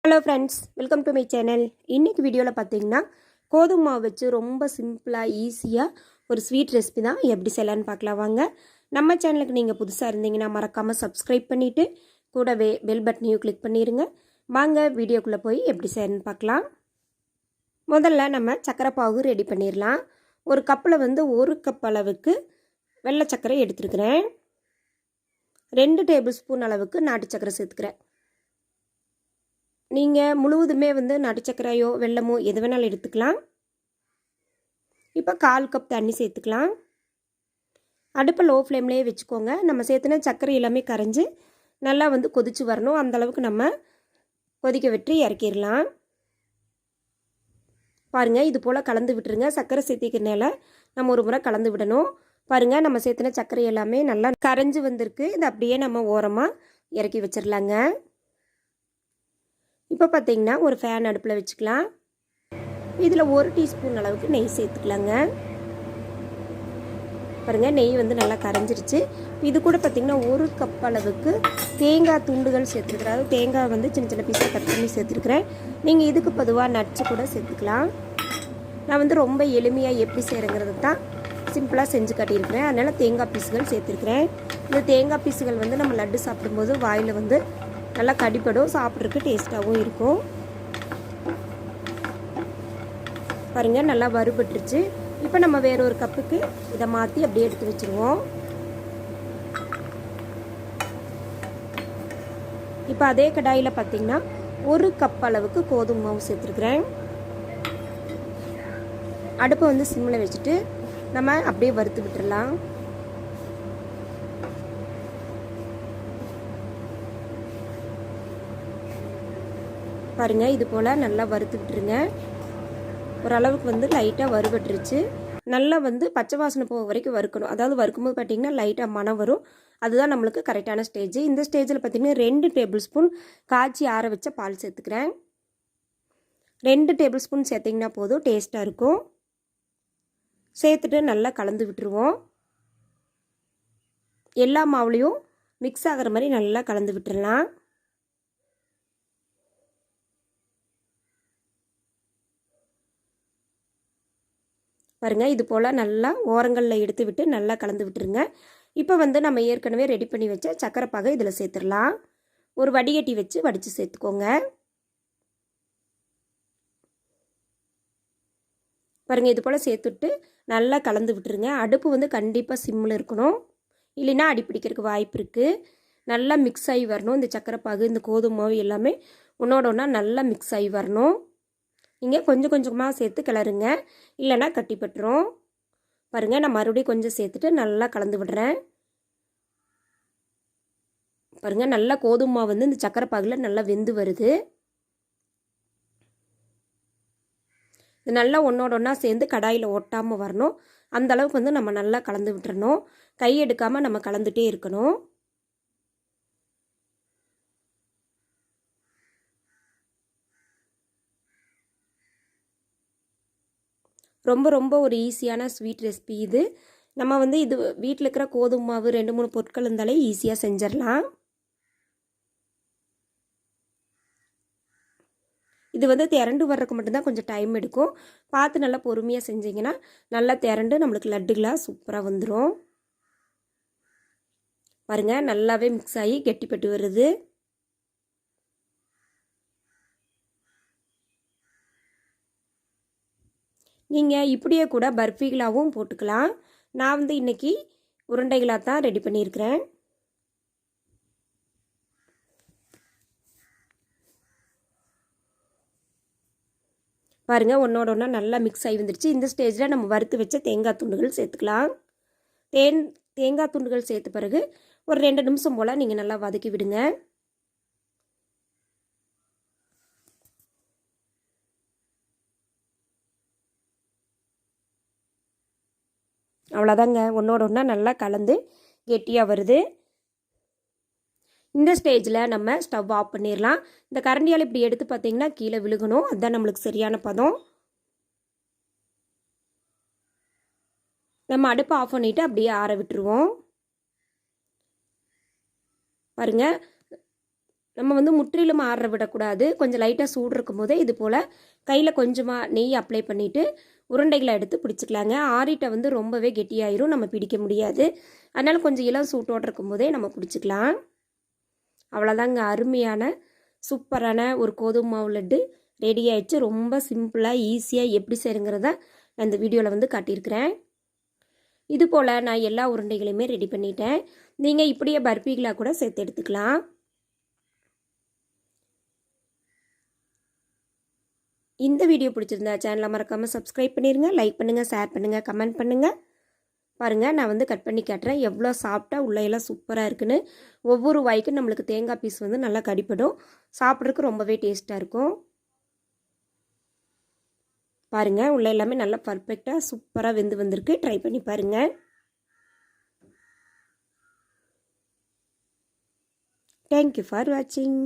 Hello friends, welcome to my channel. இன்றைக்கி வீடியோவில் பார்த்தீங்கன்னா கோதுமை மாவு வச்சு ரொம்ப சிம்பிளாக ஈஸியாக ஒரு ஸ்வீட் ரெசிபி தான் எப்படி செய்யலான்னு பார்க்கலாம் வாங்க. நம்ம சேனலுக்கு நீங்கள் புதுசாக இருந்தீங்கன்னா மறக்காமல் சப்ஸ்கிரைப் பண்ணிவிட்டு கூடவே பெல் பட்டனையும் கிளிக் பண்ணிடுங்க. வாங்க வீடியோக்குள்ளே போய் எப்படி செய்யணும்னு பார்க்கலாம். முதல்ல நம்ம சக்கரை பாகு ரெடி பண்ணிடலாம். ஒரு கப்பில் ஒரு கப் அளவுக்கு வெள்ளை சக்கரை எடுத்துருக்கிறேன். 2 டேபிள் ஸ்பூன் அளவுக்கு நாட்டு சக்கரை சேர்த்துக்கிறேன். நீங்கள் முழுவதுமே நாட்டு சக்கரையோ வெல்லமோ எது வேணாலும் எடுத்துக்கலாம். இப்போ 1/4 கப் தண்ணி சேர்த்துக்கலாம். அடுப்பை லோ ஃப்ளேம்லேயே வச்சுக்கோங்க. நம்ம சேர்த்துன சர்க்கரை எல்லாமே கரைஞ்சி நல்லா கொதிச்சு வரணும். அந்தளவுக்கு நம்ம கொதிக்க விட்டு இறக்கிடலாம். பாருங்கள், இது போல் கலந்து விட்டுருங்க. சர்க்கரை சேர்த்திக்கிறனால நம்ம ஒரு முறை கலந்து விடணும். பாருங்கள், நம்ம சேர்த்துன சர்க்கரை எல்லாமே நல்லா கரைஞ்சி வந்திருக்கு. இது அப்படியே நம்ம ஓரமாக இறக்கி வச்சிடலாங்க. இப்போ பார்த்தீங்கன்னா ஒரு ஃபேன் அடுப்பில் வச்சுக்கலாம். இதில் 1 டீஸ்பூன் அளவுக்கு நெய் சேர்த்துக்கலாங்க. பாருங்கள், நெய் நல்லா கரைஞ்சிருச்சு. இது கூட பார்த்திங்கன்னா 1 கப் அளவுக்கு தேங்காய் துண்டுகள் சேர்த்துருக்குறேன். அதாவது தேங்காய் சின்ன சின்ன பீஸாக கட் பண்ணி சேர்த்துருக்குறேன். நீங்கள் இதுக்கு பொதுவாக நட்ஸு கூட சேர்த்துக்கலாம். நான் ரொம்ப எளிமையாக எப்படி செய்கிறேங்கிறது தான் சிம்பிளாக செஞ்சு காட்டியிருக்கிறேன். அதனால் தேங்காய் பீஸுகள் சேர்த்துருக்குறேன். இந்த தேங்காய் பீஸுகள் நம்ம லட்டு சாப்பிடும்போது வாயில் நல்லா கடிப்படும். சாப்பிட்றதுக்கு டேஸ்ட்டாகவும் இருக்கும். பாருங்கள், நல்லா வறுபட்டுருச்சு. இப்போ நம்ம வேற ஒரு கப்புக்கு இதை மாற்றி அப்படியே எடுத்து வச்சுருவோம். இப்போ அதே கடாயில் பார்த்திங்கன்னா 1 கப் அளவுக்கு கோதுமை மாவு சேர்த்துருக்குறேன். அடுப்பை சிம்மில் வச்சுட்டு நம்ம அப்படியே வறுத்து விட்டுடலாம். பாருங்கள், இது போல் நல்லா வறுத்து விட்டுருங்க. ஓரளவுக்கு லைட்டாக வறுபட்டுருச்சு. நல்லா பச்சை வாசனை போக வரைக்கும் வறுக்கணும். அதாவது வறுக்கும்போது பார்த்திங்கன்னா லைட்டாக மணம் வரும். அதுதான் நம்மளுக்கு கரெக்டான ஸ்டேஜ். இந்த ஸ்டேஜில் பார்த்திங்கன்னா 2 டேபிள் ஸ்பூன் காய்ச்சி ஆற வச்ச பால் சேர்த்துக்கிறேன். 2 டேபிள் ஸ்பூன் சேர்த்திங்கன்னா போதும், டேஸ்ட்டாக இருக்கும். சேர்த்துட்டு நல்லா கலந்து விட்டுருவோம். எல்லா மாவுலேயும் மிக்ஸ் ஆகிற மாதிரி நல்லா கலந்து விட்டுடலாம். பாருங்கள், இது போல் நல்லா ஓரங்களில் எடுத்து விட்டு நல்லா கலந்து விட்டுருங்க. இப்போ நம்ம ஏற்கனவே ரெடி பண்ணி வச்ச சக்கரை பாகை இதில் சேர்த்துடலாம். ஒரு வடிகட்டி வச்சு வடித்து சேர்த்துக்கோங்க. பாருங்கள், இது போல் சேர்த்துட்டு நல்லா கலந்து விட்டுருங்க. அடுப்பு கண்டிப்பாக சிம்மில் இருக்கணும், இல்லைன்னா அடி பிடிக்கிறதுக்கு வாய்ப்பு இருக்குது. நல்லா மிக்ஸ் ஆகி வரணும். இந்த சக்கரை பாகு இந்த கோதுமை மாவு எல்லாமே ஒன்றோட ஒன்றா நல்லா மிக்ஸ் ஆகி வரணும். நீங்கள் கொஞ்சம் கொஞ்சமாக சேர்த்து கிளறுங்க, இல்லைன்னா கட்டிப்பட்டுரும். பாருங்கள், நான் மறுபடியும் கொஞ்சம் சேர்த்துட்டு நல்லா கலந்து விடுறேன். பாருங்கள், நல்லா கோதுமை மாவு இந்த சக்கரை பாகில் நல்லா வெந்து வருது. இது நல்லா ஒன்றோட ஒன்றா சேர்ந்து கடாயில் ஒட்டாமல் வரணும். அந்த அளவுக்கு நம்ம நல்லா கலந்து விட்டுறணும். கை எடுக்காமல் நம்ம கலந்துகிட்டே இருக்கணும். ரொம்ப ரொம்ப ஒரு ஈஸியான ஸ்வீட் ரெசிபி இது. நம்ம இது வீட்டில் இருக்கிற கோதுமை மாவு 2-3 பொருட்கள் இருந்தாலே ஈஸியாக செஞ்சிடலாம். இது திரண்டு வர்றதுக்கு மட்டும்தான் கொஞ்சம் டைம் எடுக்கும். பார்த்து நல்லா பொறுமையாக செஞ்சிங்கன்னா நல்லா திரண்டு நம்மளுக்கு லட்டுகளாக சூப்பராக வந்துடும். பாருங்கள், நல்லாவே மிக்ஸ் ஆகி கெட்டிப்பட்டு வருது. நீங்கள் இப்படியே கூட பர்ஃபிகளாகவும் போட்டுக்கலாம். நான் இன்றைக்கி உருண்டைகளாக தான் ரெடி பண்ணியிருக்கிறேன். பாருங்கள், ஒன்றோட ஒன்றா நல்லா மிக்ஸ் ஆகி வந்துடுச்சு. இந்த ஸ்டேஜில் நம்ம வறுத்து வச்ச தேங்காய் துண்டுகள் சேர்த்துக்கலாம். தேங்காய் துண்டுகள் சேர்த்த பிறகு ஒரு 2 நிமிஷம் போல் நீங்கள் நல்லா வதக்கி விடுங்க. அவ்வளோதாங்க, ஒன்றோட ஒன்றா நல்லா கலந்து கெட்டியாக வருது. இந்த ஸ்டேஜில் நம்ம ஸ்டவ் ஆஃப் பண்ணிடலாம். இந்த கரண்டியால் இப்படி எடுத்து பார்த்திங்கன்னா கீழே விழுகணும். அதுதான் நம்மளுக்கு சரியான பதம். நம்ம அடுப்பை ஆஃப் பண்ணிவிட்டு அப்படியே ஆற விட்டுருவோம். பாருங்கள், நம்ம வந்து முற்றிலும் ஆற விடக்கூடாது. கொஞ்சம் லைட்டாக சூடு இருக்கும் போதே இது போல் கையில் கொஞ்சமாக நெய் அப்ளை பண்ணிவிட்டு உருண்டைகளை எடுத்து பிடிச்சிக்கலாங்க. ஆறிட்ட வந்து ரொம்பவே கெட்டியாயிரும், நம்ம பிடிக்க முடியாது. அதனால் கொஞ்சம் இளம் சூட்டோடு இருக்கும் போதே நம்ம பிடிச்சிக்கலாம். அவ்வளோதாங்க, அருமையான சூப்பரான ஒரு கோதுமை மாவு லட்டு ரெடி ஆயிடுச்சு. ரொம்ப சிம்பிளாக ஈஸியாக எப்படி செய்யுங்கிறத நான் இந்த வீடியோவில் வந்து காட்டியிருக்கிறேன். இது போல் நான் எல்லா உருண்டைகளையுமே ரெடி பண்ணிட்டேன். நீங்கள் இப்படியே பர்பிகளாக கூட சேர்த்து எடுத்துக்கலாம். இந்த வீடியோ பிடிச்சிருந்தா சேனலை மறக்காமல் சப்ஸ்கிரைப் பண்ணிடுங்க. லைக் பண்ணுங்கள், ஷேர் பண்ணுங்கள், கமெண்ட் பண்ணுங்கள். பாருங்கள், நான் வந்து கட் பண்ணி காட்டுறேன் எவ்வளோ சாப்பிட்டா உள்ளையெல்லாம் சூப்பராக இருக்குன்னு. ஒவ்வொரு வாய்க்கும் நம்மளுக்கு தேங்காய் பீஸ் வந்து நல்லா கடிப்படும். சாப்பிட்றதுக்கு ரொம்பவே டேஸ்ட்டாக இருக்கும். பாருங்கள், உள்ள எல்லாமே நல்லா பர்ஃபெக்டாக சூப்பராக வெந்து வந்திருக்கு. ட்ரை பண்ணி பாருங்கள். தேங்க்யூ ஃபார் வாட்சிங்.